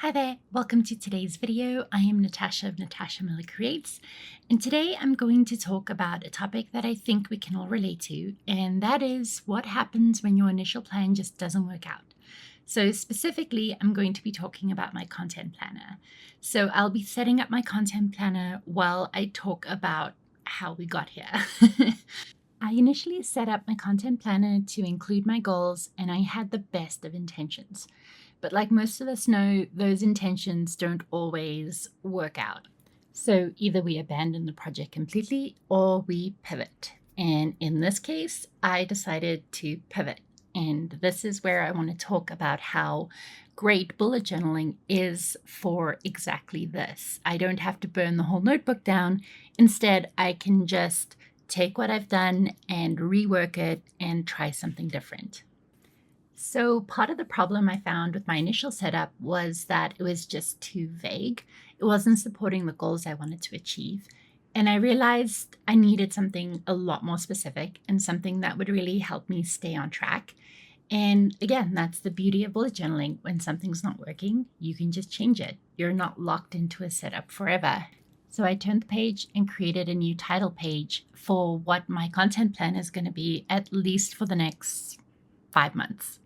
Hi there, welcome to today's video. I am Natasha of Natasha Miller Creates, and today I'm going to talk about a topic that I think we can all relate to, and that is what happens when your initial plan just doesn't work out. So specifically, I'm going to be talking about my content planner. So I'll be setting up my content planner while I talk about how we got here. I initially set up my content planner to include my goals, and I had the best of intentions. But like most of us know, those intentions don't always work out. So either we abandon the project completely or we pivot. And in this case, I decided to pivot. And this is where I want to talk about how great bullet journaling is for exactly this. I don't have to burn the whole notebook down. Instead, I can just take what I've done and rework it and try something different. So part of the problem I found with my initial setup was that it was just too vague. It wasn't supporting the goals I wanted to achieve. And I realized I needed something a lot more specific and something that would really help me stay on track. And again, that's the beauty of bullet journaling. When something's not working, you can just change it. You're not locked into a setup forever. So I turned the page and created a new title page for what my content plan is going to be, at least for the next 5 months.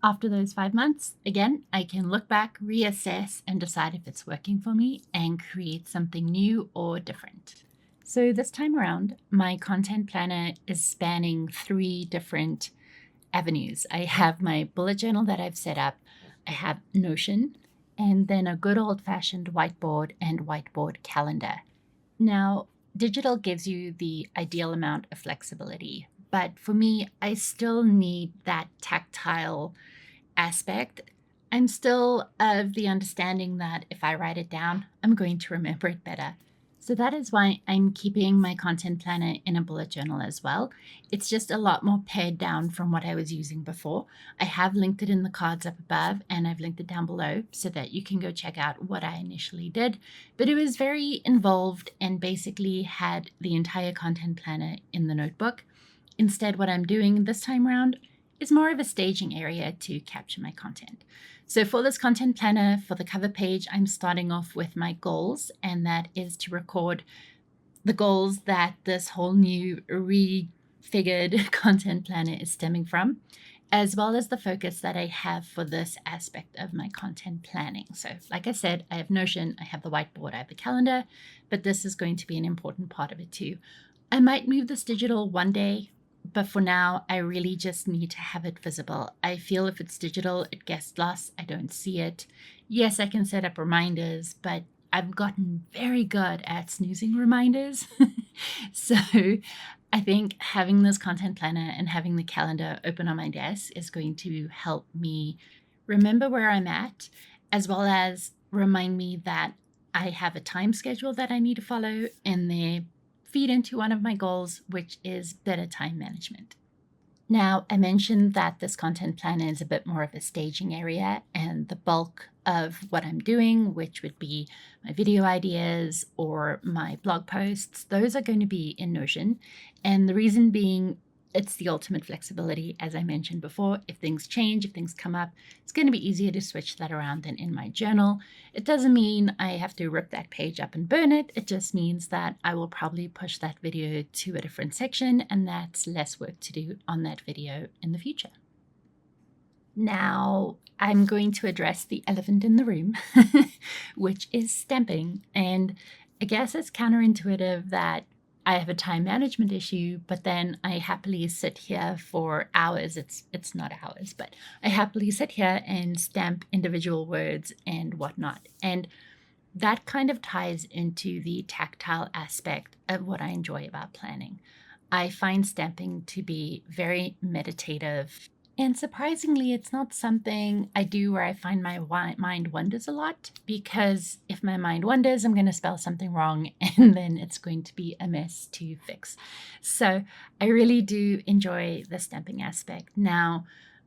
After those 5 months, again, I can look back, reassess, and decide if it's working for me and create something new or different. So this time around, my content planner is spanning 3 different avenues. I have my bullet journal that I've set up, I have Notion, and then a good old-fashioned whiteboard and whiteboard calendar. Now, digital gives you the ideal amount of flexibility, but for me, I still need that tactile aspect. I'm still of the understanding that if I write it down, I'm going to remember it better. So that is why I'm keeping my content planner in a bullet journal as well. It's just a lot more pared down from what I was using before. I have linked it in the cards up above and I've linked it down below so that you can go check out what I initially did. But it was very involved and basically had the entire content planner in the notebook. Instead, what I'm doing this time around is more of a staging area to capture my content. So for this content planner, for the cover page, I'm starting off with my goals, and that is to record the goals that this whole new refigured content planner is stemming from, as well as the focus that I have for this aspect of my content planning. So like I said, I have Notion, I have the whiteboard, I have the calendar, but this is going to be an important part of it too. I might move this digital one day, but for now, I really just need to have it visible. I feel if it's digital, it gets lost. I don't see it. Yes, I can set up reminders, but I've gotten very good at snoozing reminders. So I think having this content planner and having the calendar open on my desk is going to help me remember where I'm at, as well as remind me that I have a time schedule that I need to follow, and they feed into one of my goals, which is better time management. Now, I mentioned that this content planner is a bit more of a staging area, and the bulk of what I'm doing, which would be my video ideas or my blog posts, those are going to be in Notion. And the reason being, it's the ultimate flexibility. As I mentioned before, if things change, if things come up, it's going to be easier to switch that around than in my journal. It doesn't mean I have to rip that page up and burn it. It just means that I will probably push that video to a different section, and that's less work to do on that video in the future. Now, I'm going to address the elephant in the room, which is stamping. And I guess it's counterintuitive that I have a time management issue, but then I happily sit here for hours. It's not hours, but I happily sit here and stamp individual words and whatnot. And that kind of ties into the tactile aspect of what I enjoy about planning. I find stamping to be very meditative. And surprisingly, it's not something I do where I find my mind wanders a lot, because if my mind wanders, I'm going to spell something wrong and then it's going to be a mess to fix. So I really do enjoy the stamping aspect. Now,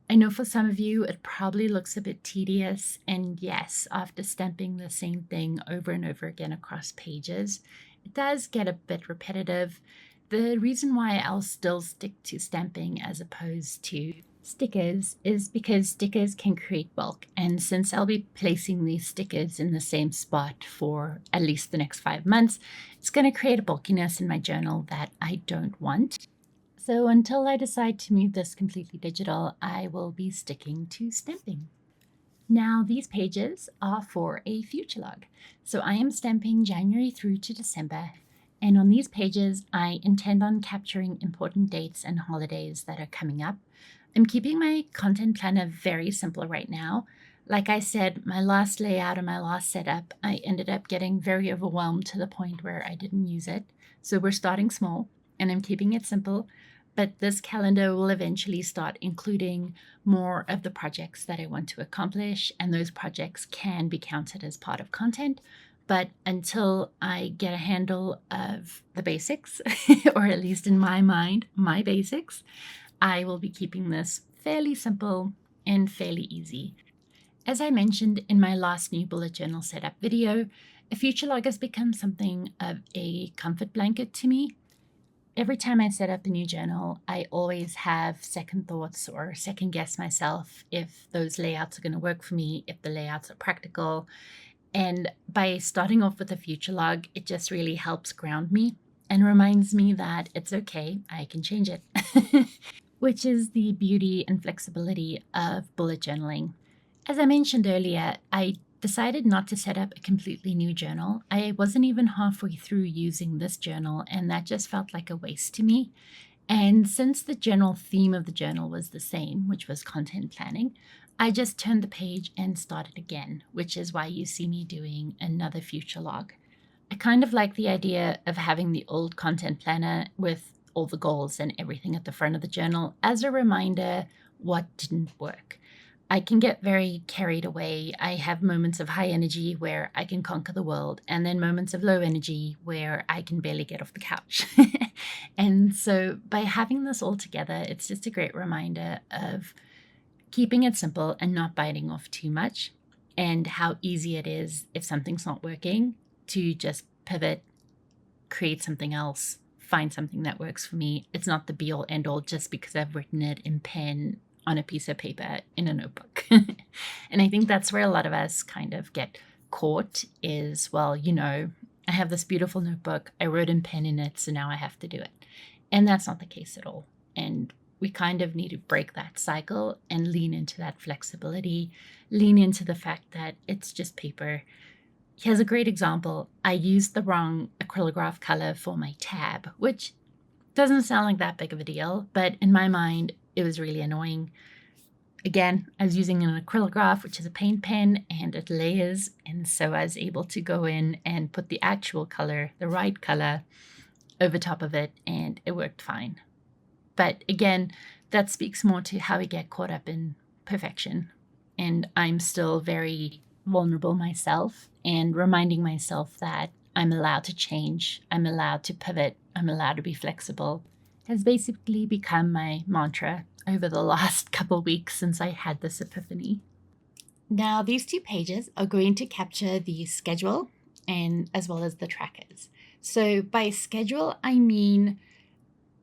I know for some of you, it probably looks a bit tedious. And yes, after stamping the same thing over and over again across pages, it does get a bit repetitive. The reason why I'll still stick to stamping as opposed to stickers is because stickers can create bulk. And since I'll be placing these stickers in the same spot for at least the next 5 months, it's going to create a bulkiness in my journal that I don't want. So until I decide to move this completely digital, I will be sticking to stamping. Now these pages are for a future log. So I am stamping January through to December. And on these pages, I intend on capturing important dates and holidays that are coming up. I'm keeping my content planner very simple right now. Like I said, my last layout and my last setup, I ended up getting very overwhelmed to the point where I didn't use it. So we're starting small and I'm keeping it simple. But this calendar will eventually start including more of the projects that I want to accomplish, and those projects can be counted as part of content. But until I get a handle of the basics, or at least in my mind, my basics, I will be keeping this fairly simple and fairly easy. As I mentioned in my last new bullet journal setup video, a future log has become something of a comfort blanket to me. Every time I set up a new journal, I always have second thoughts or second guess myself if those layouts are going to work for me, if the layouts are practical. And by starting off with a future log, it just really helps ground me and reminds me that it's okay, I can change it, which is the beauty and flexibility of bullet journaling. As I mentioned earlier, I decided not to set up a completely new journal. I wasn't even halfway through using this journal, and that just felt like a waste to me. And since the general theme of the journal was the same, which was content planning, I just turned the page and started again, which is why you see me doing another future log. I kind of like the idea of having the old content planner with all the goals and everything at the front of the journal as a reminder what didn't work. I can get very carried away. I have moments of high energy where I can conquer the world, and then moments of low energy where I can barely get off the couch. And so by having this all together, it's just a great reminder of keeping it simple and not biting off too much, and how easy it is if something's not working to just pivot, create something else, find something that works for me. It's not the be all end all just because I've written it in pen on a piece of paper in a notebook. And I think that's where a lot of us kind of get caught is, well, I have this beautiful notebook, I wrote in pen in it, so now I have to do it. And that's not the case at all. And we kind of need to break that cycle and lean into that flexibility, lean into the fact that it's just paper. Here's a great example. I used the wrong acrylograph color for my tab, which doesn't sound like that big of a deal, but in my mind, it was really annoying. Again, I was using an acrylograph, which is a paint pen, and it layers, and so I was able to go in and put the actual color, the right color, over top of it, and it worked fine. But again, that speaks more to how we get caught up in perfection. And I'm still very vulnerable myself, and reminding myself that I'm allowed to change, I'm allowed to pivot, I'm allowed to be flexible, has basically become my mantra over the last couple weeks since I had this epiphany. Now, these 2 pages are going to capture the schedule and as well as the trackers. So by schedule, I mean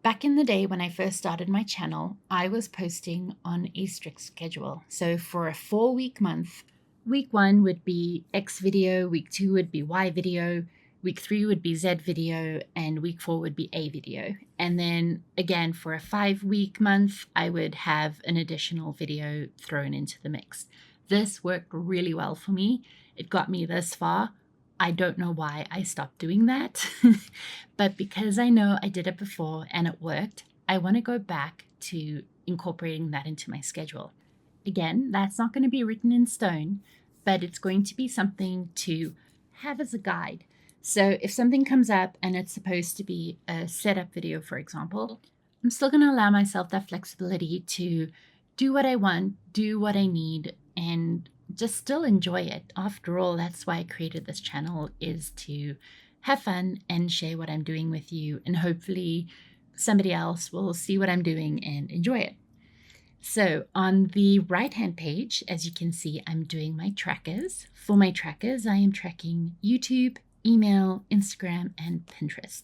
back in the day when I first started my channel, I was posting on a strict schedule. So for a 4-week month, week 1 would be X video, week 2 would be Y video, week 3 would be Z video, and week 4 would be A video. And then again, for a 5-week month, I would have an additional video thrown into the mix. This worked really well for me. It got me this far. I don't know why I stopped doing that, but because I know I did it before and it worked, I want to go back to incorporating that into my schedule. Again, that's not going to be written in stone, but it's going to be something to have as a guide. So if something comes up and it's supposed to be a setup video, for example, I'm still going to allow myself that flexibility to do what I want, do what I need, and just still enjoy it. After all, that's why I created this channel, is to have fun and share what I'm doing with you, and hopefully somebody else will see what I'm doing and enjoy it. So on the right-hand page, as you can see, I'm doing my trackers. For my trackers, I am tracking YouTube, email, Instagram, and Pinterest.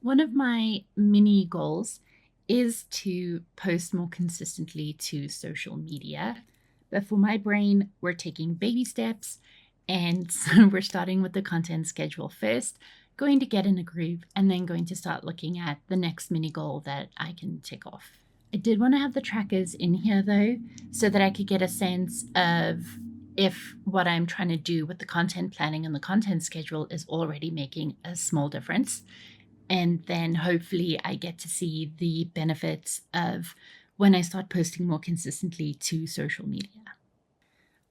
One of my mini goals is to post more consistently to social media. But for my brain, we're taking baby steps. And so we're starting with the content schedule first, going to get in a groove, and then going to start looking at the next mini goal that I can tick off. I did want to have the trackers in here though, so that I could get a sense of if what I'm trying to do with the content planning and the content schedule is already making a small difference. And then hopefully I get to see the benefits of when I start posting more consistently to social media.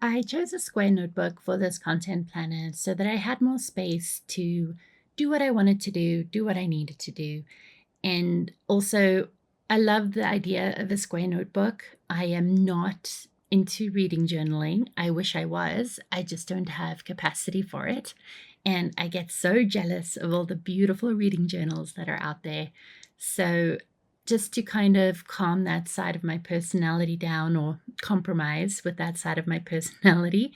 I chose a square notebook for this content planner so that I had more space to do what I wanted to do what I needed to do. And also, I love the idea of a square notebook. I am not into reading journaling. I wish I was. I just don't have capacity for it. And I get so jealous of all the beautiful reading journals that are out there. So just to kind of calm that side of my personality down, or compromise with that side of my personality,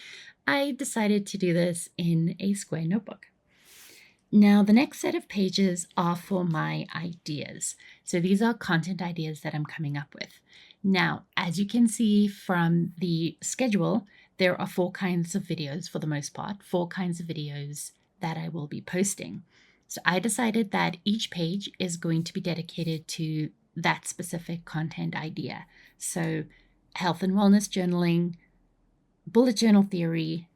I decided to do this in a square notebook. Now, the next set of pages are for my ideas. So these are content ideas that I'm coming up with. Now, as you can see from the schedule, there are 4 kinds of videos for the most part, 4 kinds of videos that I will be posting. So I decided that each page is going to be dedicated to that specific content idea. So health and wellness journaling, bullet journal theory,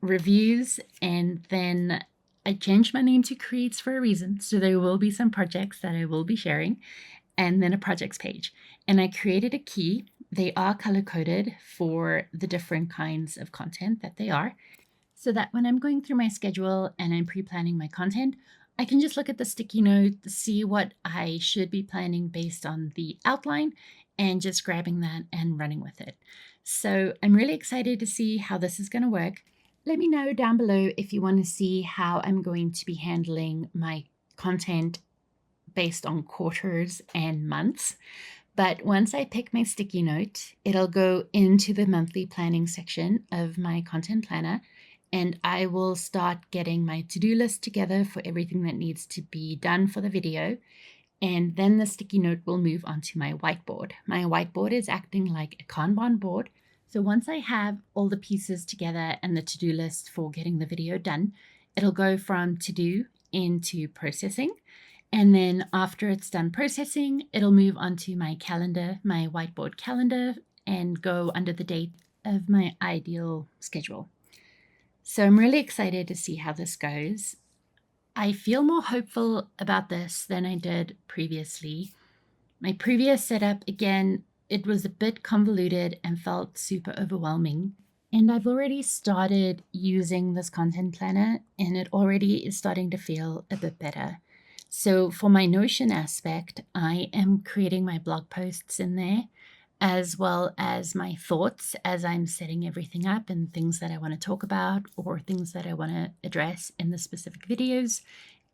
reviews, and then I changed my name to Creates for a reason. So there will be some projects that I will be sharing, and then a projects page. And I created a key. They are color-coded for the different kinds of content that they are, so that when I'm going through my schedule and I'm pre-planning my content, I can just look at the sticky note, see what I should be planning based on the outline, and just grabbing that and running with it. So I'm really excited to see how this is going to work. Let me know down below if you want to see how I'm going to be handling my content based on quarters and months. But once I pick my sticky note, it'll go into the monthly planning section of my content planner, and I will start getting my to-do list together for everything that needs to be done for the video. And then the sticky note will move onto my whiteboard. My whiteboard is acting like a Kanban board. So once I have all the pieces together and the to-do list for getting the video done, it'll go from to-do into processing. And then after it's done processing, it'll move onto my calendar, my whiteboard calendar, and go under the date of my ideal schedule. So I'm really excited to see how this goes. I feel more hopeful about this than I did previously. My previous setup, again, it was a bit convoluted and felt super overwhelming. And I've already started using this content planner, and it already is starting to feel a bit better. So for my Notion aspect, I am creating my blog posts in there, as well as my thoughts as I'm setting everything up and things that I want to talk about or things that I want to address in the specific videos.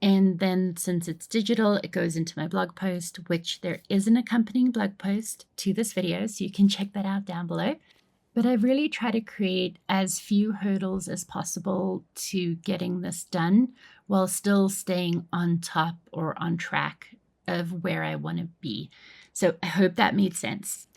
And then since it's digital, it goes into my blog post, which there is an accompanying blog post to this video, so you can check that out down below. But I've really tried to create as few hurdles as possible to getting this done while still staying on top or on track of where I want to be. So I hope that made sense.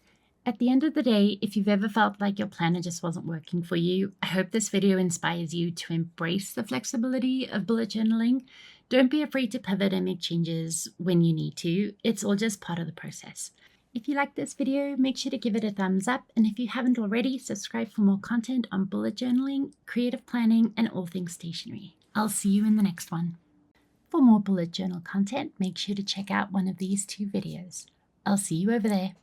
At the end of the day, if you've ever felt like your planner just wasn't working for you, I hope this video inspires you to embrace the flexibility of bullet journaling. Don't be afraid to pivot and make changes when you need to. It's all just part of the process. If you like this video, make sure to give it a thumbs up. And if you haven't already, subscribe for more content on bullet journaling, creative planning, and all things stationery. I'll see you in the next one. For more bullet journal content, make sure to check out one of these 2 videos. I'll see you over there.